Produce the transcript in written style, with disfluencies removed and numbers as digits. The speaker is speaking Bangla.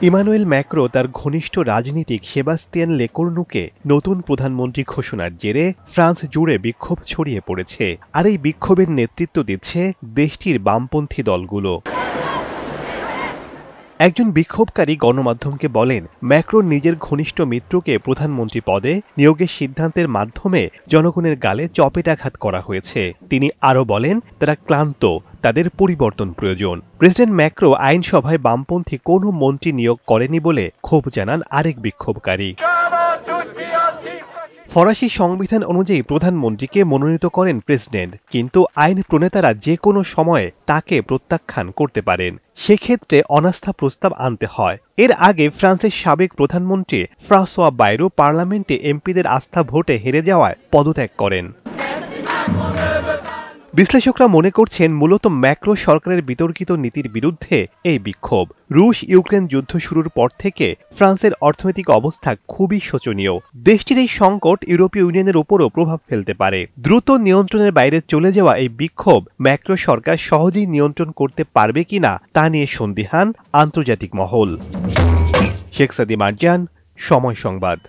ইমানুয়েল ম্যাক্রো তার ঘনিষ্ঠ রাজনীতিক সেবাস্তিয়ান লেকোর্নুকে নতুন প্রধানমন্ত্রী ঘোষণার জেরে ফ্রান্স জুড়ে বিক্ষোভ ছড়িয়ে পড়েছে। আর এই বিক্ষোভের নেতৃত্ব দিচ্ছে দেশটির বামপন্থী দলগুলো। একজন বিক্ষোভকারী গণমাধ্যমকে বলেন, ম্যাক্রোন নিজের ঘনিষ্ঠ মিত্রকে প্রধানমন্ত্রী পদে নিয়োগের সিদ্ধান্তের মাধ্যমে জনগণের গালে চপেটাঘাত করা হয়েছে। তিনি আরও বলেন, তারা ক্লান্ত, তাদের পরিবর্তন প্রয়োজন। প্রেসিডেন্ট ম্যাক্রো আইনসভায় বামপন্থী কোনো মন্ত্রী নিয়োগ করেনি বলে ক্ষোভ জানান আরেক বিক্ষোভকারী। ফরাসি সংবিধান অনুযায়ী প্রধানমন্ত্রীকে মনোনীত করেন প্রেসিডেন্ট, কিন্তু আইন প্রণেতারা যে কোনো সময়ে তাকে প্রত্যাখ্যান করতে পারেন। সেক্ষেত্রে অনাস্থা প্রস্তাব আনতে হয়। এর আগে ফ্রান্সের সাবেক প্রধানমন্ত্রী ফ্রাঁসোয়া বাইরো পার্লামেন্টে এমপিদের আস্থা ভোটে হেরে যাওয়ায় পদত্যাগ করেন। বিশ্লেষকরা মনে করছেন, মূলত ম্যাক্রো সরকারের বিতর্কিত নীতির বিরুদ্ধে এই বিক্ষোভ। রুশ ইউক্রেন যুদ্ধ শুরুর পর থেকে ফ্রান্সের অর্থনৈতিক অবস্থা খুবই শোচনীয়। দেশটির এই সংকট ইউরোপীয় ইউনিয়নের উপরও প্রভাব ফেলতে পারে। দ্রুত নিয়ন্ত্রণের বাইরে চলে যাওয়া এই বিক্ষোভ ম্যাক্রো সরকার সহজেই নিয়ন্ত্রণ করতে পারবে কিনা তা নিয়ে সন্দিহান আন্তর্জাতিক মহল। শেখ সাদি মারজান, সময় সংবাদ।